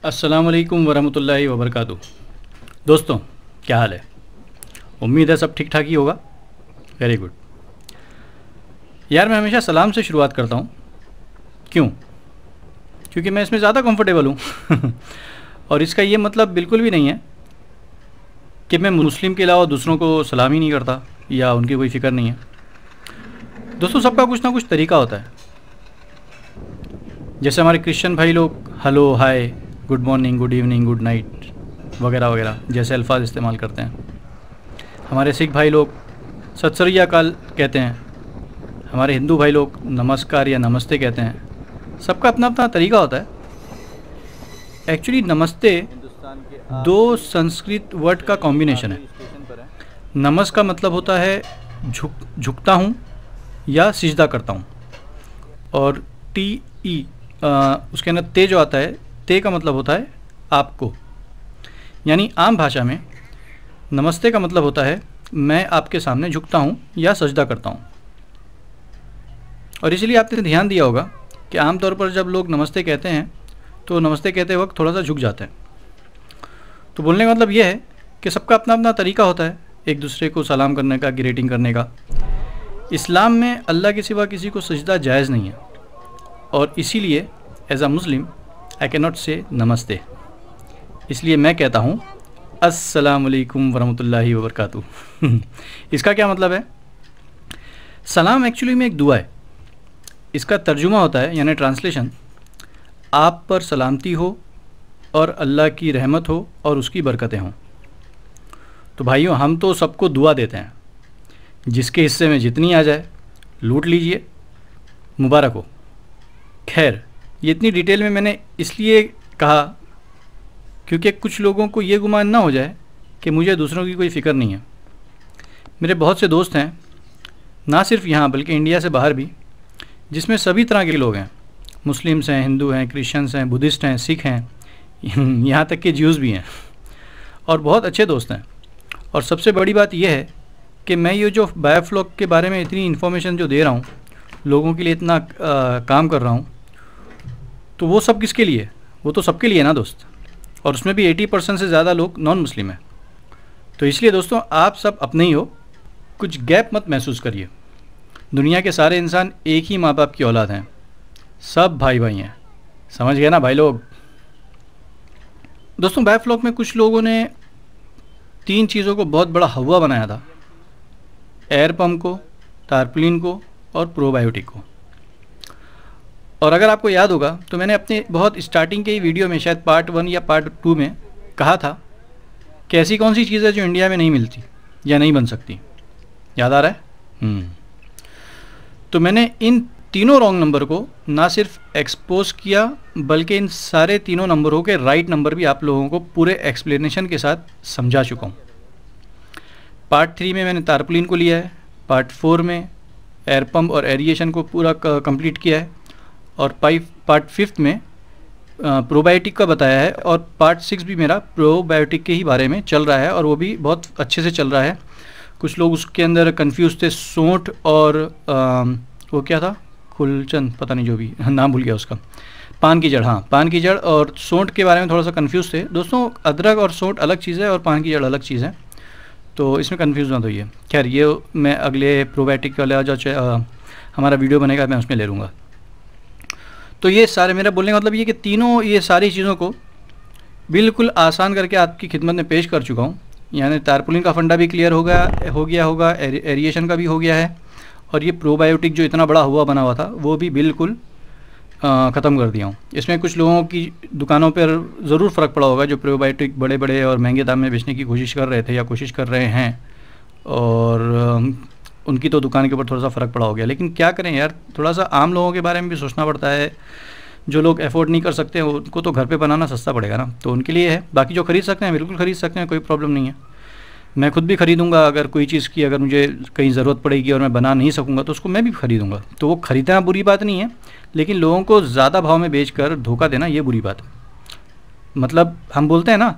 अस्सलाम वालेकुम वरहमतुल्लाहि वबरकातुह। दोस्तों, क्या हाल है? उम्मीद है सब ठीक ठाक ही होगा। Very good. यार, मैं हमेशा सलाम से शुरुआत करता हूँ। क्यों? क्योंकि मैं इसमें ज़्यादा कंफर्टेबल हूँ और इसका ये मतलब बिल्कुल भी नहीं है कि मैं मुस्लिम के अलावा दूसरों को सलाम ही नहीं करता या उनकी कोई फ़िक्र नहीं है। दोस्तों, सबका कुछ ना कुछ तरीका होता है। जैसे हमारे क्रिश्चियन भाई लोग hello, hi, good morning, good evening, good night वगैरह वगैरह जैसे अल्फाज इस्तेमाल करते हैं। हमारे सिख भाई लोग सत श्री अकाल कहते हैं। हमारे हिंदू भाई लोग नमस्कार या नमस्ते कहते हैं। सबका अपना अपना तरीका होता है। एक्चुअली नमस्ते दो संस्कृत वर्ड का कॉम्बिनेशन है। नमस का मतलब होता है झुकता हूँ या सिजदा करता हूँ, और उसके अंदर ते जो आता है, ते का मतलब होता है आपको। यानी आम भाषा में नमस्ते का मतलब होता है मैं आपके सामने झुकता हूँ या सजदा करता हूँ। और इसलिए आपने ध्यान दिया होगा कि आमतौर पर जब लोग नमस्ते कहते हैं तो नमस्ते कहते वक्त थोड़ा सा झुक जाते हैं। तो बोलने का मतलब यह है कि सबका अपना अपना तरीका होता है एक दूसरे को सलाम करने का, ग्रीटिंग करने का। इस्लाम में अल्लाह के सिवा किसी को सजदा जायज़ नहीं है, और इसीलिए as a Muslim I can not से नमस्ते। इसलिए मैं कहता हूँ अस्सलाम वालेकुम वरहमतुल्लाहि वबरकातुह। इसका क्या मतलब है? सलाम एक्चुअली में एक दुआ है। इसका तर्जुमा होता है, यानी ट्रांसलेशन, आप पर सलामती हो और अल्लाह की रहमत हो और उसकी बरकतें हों। तो भाइयों, हम तो सबको दुआ देते हैं, जिसके हिस्से में जितनी आ जाए लूट लीजिए, मुबारक हो। खैर, ये इतनी डिटेल में मैंने इसलिए कहा क्योंकि कुछ लोगों को ये गुमान ना हो जाए कि मुझे दूसरों की कोई फ़िक्र नहीं है। मेरे बहुत से दोस्त हैं, ना सिर्फ यहाँ बल्कि इंडिया से बाहर भी, जिसमें सभी तरह के लोग हैं। मुस्लिम्स हैं, हिंदू हैं, क्रिश्चियंस हैं, बुद्धिस्ट हैं, सिख हैं, यहाँ तक के ज्यूज़ भी हैं, और बहुत अच्छे दोस्त हैं। और सबसे बड़ी बात यह है कि मैं ये जो बायोफ्लॉग के बारे में इतनी इन्फॉर्मेशन जो दे रहा हूँ, लोगों के लिए इतना काम कर रहा हूँ, तो वो सब किसके लिए? वो तो सबके लिए ना दोस्त। और उसमें भी 80% से ज़्यादा लोग नॉन मुस्लिम हैं। तो इसलिए दोस्तों, आप सब अपने ही हो, कुछ गैप मत महसूस करिए। दुनिया के सारे इंसान एक ही माँ बाप की औलाद हैं, सब भाई भाई हैं। समझ गए ना भाई लोग? दोस्तों, बायोफ्लॉग में कुछ लोगों ने 3 चीज़ों को बहुत बड़ा हवा बनाया था: एयर पम्प को, टारपुलिन को और प्रोबायोटिक को। और अगर आपको याद होगा तो मैंने अपने बहुत स्टार्टिंग के ही वीडियो में, शायद पार्ट 1 या पार्ट 2 में, कहा था कि ऐसी कौन सी चीज़ है जो इंडिया में नहीं मिलती या नहीं बन सकती। याद आ रहा है? तो मैंने इन तीनों रॉन्ग नंबर को ना सिर्फ एक्सपोज किया, बल्कि इन सारे तीनों नंबरों के राइट नंबर भी आप लोगों को पूरे एक्सप्लेनेशन के साथ समझा चुका हूँ। पार्ट 3 में मैंने टारपुलिन को लिया है, पार्ट 4 में एयर पम्प और एरिएशन को पूरा कंप्लीट किया है, और पार्ट 5 में प्रोबायोटिक का बताया है, और पार्ट 6 भी मेरा प्रोबायोटिक के ही बारे में चल रहा है, और वो भी बहुत अच्छे से चल रहा है। कुछ लोग उसके अंदर कंफ्यूज थे, सोंठ और वो क्या था, खुलचंद, पता नहीं, जो भी नाम भूल गया उसका, पान की जड़। हाँ, पान की जड़ और सोंठ के बारे में थोड़ा सा कंफ्यूज थे। दोस्तों, अदरक और सोंठ अलग चीज़ है और पान की जड़ अलग चीज़ है, तो इसमें कंफ्यूज मत होइए। खैर, ये मैं अगले प्रोबायोटिक वाला जो हमारा वीडियो बनेगा मैं उसमें ले लूँगा। तो ये सारे, मेरा बोलने का मतलब ये कि तीनों ये सारी चीज़ों को बिल्कुल आसान करके आपकी खिदमत में पेश कर चुका हूँ। यानी टारपुलिन का फंडा भी क्लियर हो गया होगा, एरिएशन का भी हो गया है, और ये प्रोबायोटिक जो इतना बड़ा हुआ बना हुआ था वो भी बिल्कुल ख़त्म कर दिया हूँ। इसमें कुछ लोगों की दुकानों पर ज़रूर फ़र्क पड़ा होगा जो प्रोबायोटिक बड़े बड़े और महंगे दाम में बेचने की कोशिश कर रहे थे या कोशिश कर रहे हैं, और उनकी तो दुकान के ऊपर थोड़ा सा फ़र्क पड़ा हो गया। लेकिन क्या करें यार, थोड़ा सा आम लोगों के बारे में भी सोचना पड़ता है। जो लोग अफोर्ड नहीं कर सकते उनको तो घर पे बनाना सस्ता पड़ेगा ना, तो उनके लिए है। बाकी जो ख़रीद सकते हैं बिल्कुल ख़रीद सकते हैं, कोई प्रॉब्लम नहीं है। मैं खुद भी ख़रीदूँगा, अगर कोई चीज़ की अगर मुझे कहीं ज़रूरत पड़ेगी और मैं बना नहीं सकूँगा तो उसको मैं भी ख़रीदूँगा। तो वो ख़रीदना बुरी बात नहीं है, लेकिन लोगों को ज़्यादा भाव में बेचकर धोखा देना ये बुरी बात है। मतलब हम बोलते हैं ना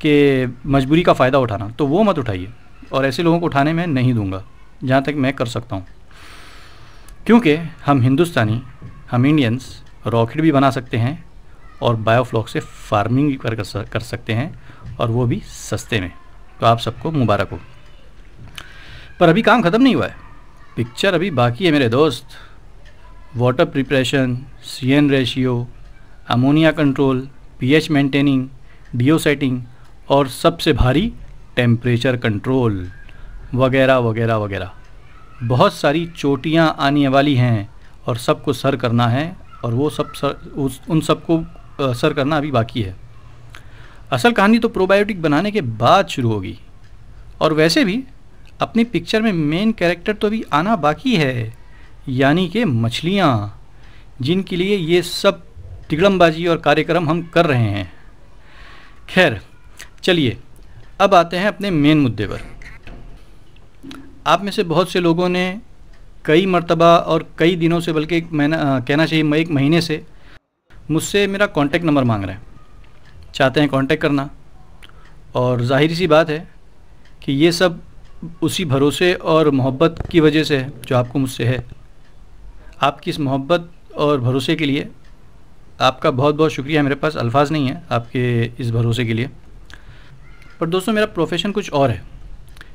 कि मजबूरी का फ़ायदा उठाना, तो वो मत उठाइए, और ऐसे लोगों को उठाने में नहीं दूँगा जहाँ तक मैं कर सकता हूँ। क्योंकि हम हिंदुस्तानी, हम इंडियंस रॉकेट भी बना सकते हैं और बायोफ्लॉक से फार्मिंग भी कर सकते हैं, और वो भी सस्ते में। तो आप सबको मुबारक हो। पर अभी काम ख़त्म नहीं हुआ है, पिक्चर अभी बाकी है मेरे दोस्त। Water preparation, CN ratio, ammonia control, pH maintaining, DO setting और सबसे भारी टेम्परेचर कंट्रोल वगैरह वगैरह वगैरह। बहुत सारी चोटियाँ आने वाली हैं और सबको सर करना है, और वो सब उन सबको सर करना अभी बाकी है। असल कहानी तो प्रोबायोटिक बनाने के बाद शुरू होगी। और वैसे भी अपनी पिक्चर में मेन कैरेक्टर तो अभी आना बाकी है, यानी कि मछलियाँ, जिनके लिए ये सब तिगड़मबाजी और कार्यक्रम हम कर रहे हैं। खैर चलिए अब आते हैं अपने मेन मुद्दे पर। आप में से बहुत से लोगों ने कई मर्तबा और कई दिनों से, बल्कि कहना चाहिए एक महीने से, मुझसे मेरा कांटेक्ट नंबर मांग रहे हैं, चाहते हैं कांटेक्ट करना। और ज़ाहिर सी बात है कि ये सब उसी भरोसे और मोहब्बत की वजह से है जो आपको मुझसे है। आपकी इस मोहब्बत और भरोसे के लिए आपका बहुत बहुत शुक्रिया। मेरे पास अल्फाज नहीं है आपके इस भरोसे के लिए। पर दोस्तों मेरा प्रोफेशन कुछ और है,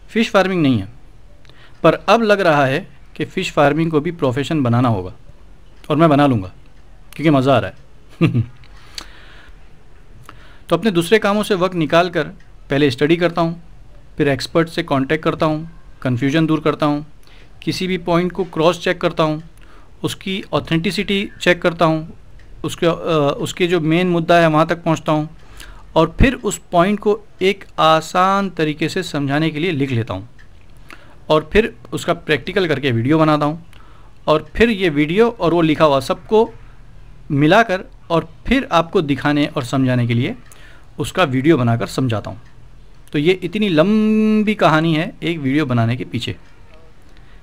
फ़िश फार्मिंग नहीं है। पर अब लग रहा है कि फ़िश फार्मिंग को भी प्रोफेशन बनाना होगा, और मैं बना लूँगा क्योंकि मज़ा आ रहा है। तो अपने दूसरे कामों से वक्त निकाल कर पहले स्टडी करता हूँ, फिर एक्सपर्ट से कांटेक्ट करता हूँ, कन्फ्यूजन दूर करता हूँ, किसी भी पॉइंट को क्रॉस चेक करता हूँ, उसकी ऑथेंटिसिटी चेक करता हूँ, उसके जो मेन मुद्दा है वहाँ तक पहुँचता हूँ, और फिर उस पॉइंट को एक आसान तरीके से समझाने के लिए लिख लेता हूँ, और फिर उसका प्रैक्टिकल करके वीडियो बनाता हूँ, और फिर ये वीडियो और वो लिखा हुआ सबको मिलाकर और फिर आपको दिखाने और समझाने के लिए उसका वीडियो बनाकर समझाता हूँ। तो ये इतनी लंबी कहानी है एक वीडियो बनाने के पीछे।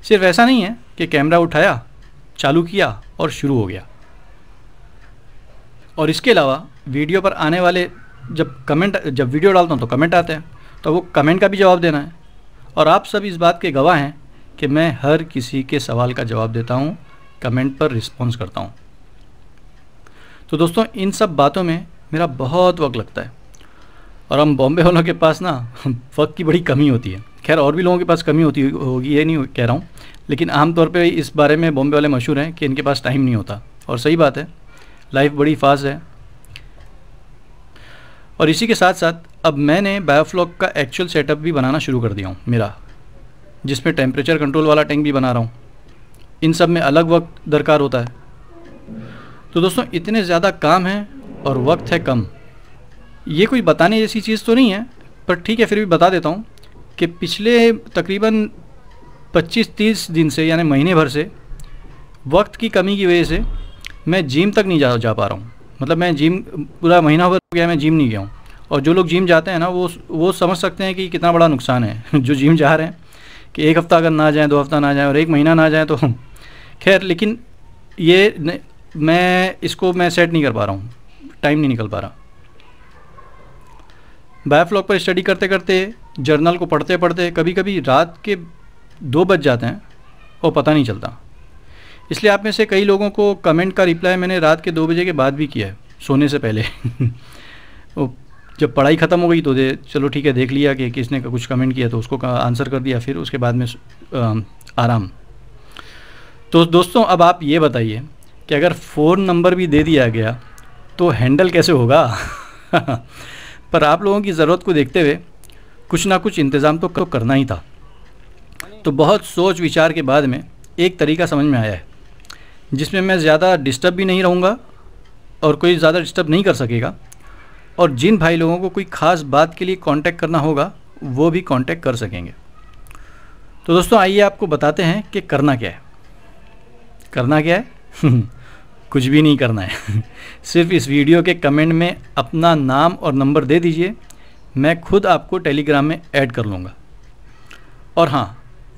सिर्फ ऐसा नहीं है कि कैमरा उठाया, चालू किया और शुरू हो गया। और इसके अलावा वीडियो पर आने वाले जब वीडियो डालता हूँ तो कमेंट आते हैं, तो वो कमेंट का भी जवाब देना है। और आप सब इस बात के गवाह हैं कि मैं हर किसी के सवाल का जवाब देता हूँ, कमेंट पर रिस्पॉन्स करता हूँ। तो दोस्तों इन सब बातों में मेरा बहुत वक्त लगता है, और हम बॉम्बे वालों के पास ना वक्त की बड़ी कमी होती है। खैर और भी लोगों के पास कमी होती होगी, ये नहीं कह रहा हूँ, लेकिन आमतौर पे इस बारे में बॉम्बे वाले मशहूर हैं कि इनके पास टाइम नहीं होता। और सही बात है, लाइफ बड़ी फास्ट है। और इसी के साथ साथ अब मैंने बायोफ्लॉक का एक्चुअल सेटअप भी बनाना शुरू कर दिया हूँ मेरा, जिसमें टेम्परेचर कंट्रोल वाला टैंक भी बना रहा हूँ। इन सब में अलग वक्त दरकार होता है। तो दोस्तों इतने ज़्यादा काम हैं और वक्त है कम। ये कोई बताने जैसी चीज़ तो नहीं है, पर ठीक है फिर भी बता देता हूँ कि पिछले तकरीबन 25-30 दिन से, यानी महीने भर से, वक्त की कमी की वजह से मैं जिम तक नहीं जा पा रहा हूँ। मतलब मैं जिम पूरा महीना भर हो गया मैं जिम नहीं गया हूँ। और जो लोग जिम जाते हैं ना वो समझ सकते हैं कि कितना बड़ा नुकसान है जो जिम जा रहे हैं, कि एक हफ़्ता अगर ना जाएँ, 2 हफ्ता ना जाएँ और 1 महीना ना जाएँ तो खैर। लेकिन ये मैं सेट नहीं कर पा रहा हूँ, टाइम नहीं निकल पा रहा। बायोफ्लॉक पर स्टडी करते करते, जर्नल को पढ़ते पढ़ते कभी कभी रात के 2 बज जाते हैं और पता नहीं चलता। इसलिए आप में से कई लोगों को कमेंट का रिप्लाई मैंने रात के 2 बजे के बाद भी किया है, सोने से पहले। जब पढ़ाई ख़त्म हो गई तो चलो ठीक है, देख लिया कि किसने कुछ कमेंट किया तो उसको आंसर कर दिया, फिर उसके बाद में आराम। तो दोस्तों अब आप ये बताइए कि अगर फ़ोन नंबर भी दे दिया गया तो हैंडल कैसे होगा? पर आप लोगों की ज़रूरत को देखते हुए कुछ ना कुछ इंतज़ाम तो करना ही था। तो बहुत सोच विचार के बाद में एक तरीका समझ में आया है, जिसमें मैं ज़्यादा डिस्टर्ब भी नहीं रहूँगा और कोई ज़्यादा डिस्टर्ब नहीं कर सकेगा, और जिन भाई लोगों को कोई ख़ास बात के लिए कांटेक्ट करना होगा वो भी कांटेक्ट कर सकेंगे। तो दोस्तों आइए आपको बताते हैं कि करना क्या है। करना क्या है? कुछ भी नहीं करना है। सिर्फ इस वीडियो के कमेंट में अपना नाम और नंबर दे दीजिए, मैं खुद आपको टेलीग्राम में ऐड कर लूँगा। और हाँ,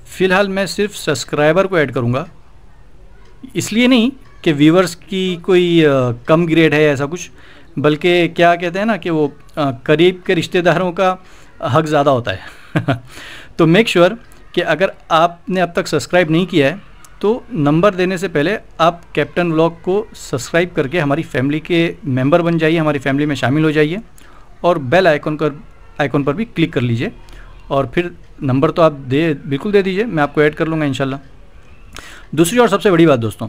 फ़िलहाल मैं सिर्फ सब्सक्राइबर को ऐड करूँगा, इसलिए नहीं कि व्यूवर्स की कोई कम ग्रेड है ऐसा कुछ, बल्कि क्या कहते हैं ना कि वो करीब के रिश्तेदारों का हक ज़्यादा होता है। तो मेक श्योर कि अगर आपने अब तक सब्सक्राइब नहीं किया है तो नंबर देने से पहले आप कैप्टन व्लॉग को सब्सक्राइब करके हमारी फैमिली के मेंबर बन जाइए, हमारी फैमिली में शामिल हो जाइए और बेल आइकन पर भी क्लिक कर लीजिए और फिर नंबर तो आप बिल्कुल दे दीजिए, मैं आपको ऐड कर लूँगा इंशाल्लाह। दूसरी और सबसे बड़ी बात दोस्तों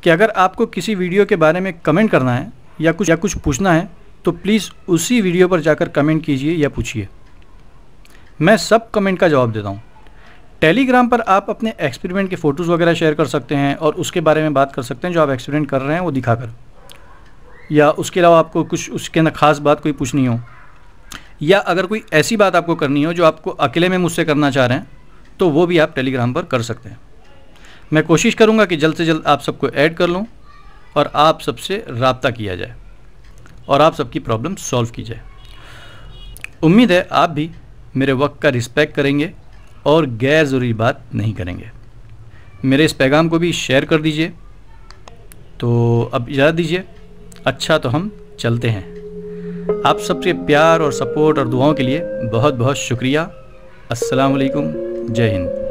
कि अगर आपको किसी वीडियो के बारे में कमेंट करना है या कुछ पूछना है तो प्लीज़ उसी वीडियो पर जाकर कमेंट कीजिए या पूछिए, मैं सब कमेंट का जवाब देता हूँ। टेलीग्राम पर आप अपने एक्सपेरिमेंट के फ़ोटोज़ वगैरह शेयर कर सकते हैं और उसके बारे में बात कर सकते हैं जो आप एक्सपेरिमेंट कर रहे हैं वो दिखाकर, या उसके अलावा आपको कुछ उसके अंदर ख़ास बात कोई पूछनी हो, या अगर कोई ऐसी बात आपको करनी हो जो आपको अकेले में मुझसे करना चाह रहे हैं तो वो भी आप टेलीग्राम पर कर सकते हैं। मैं कोशिश करूँगा कि जल्द से जल्द आप सबको ऐड कर लूँ और आप सबसे राब्ता किया जाए और आप सबकी प्रॉब्लम सॉल्व की जाए। उम्मीद है आप भी मेरे वक्त का रिस्पेक्ट करेंगे और गैर ज़रूरी बात नहीं करेंगे। मेरे इस पैगाम को भी शेयर कर दीजिए। तो अब इजाज़त दीजिए, अच्छा तो हम चलते हैं। आप सबके प्यार और सपोर्ट और दुआओं के लिए बहुत बहुत शुक्रिया। अस्सलाम वालेकुम, जय हिंद।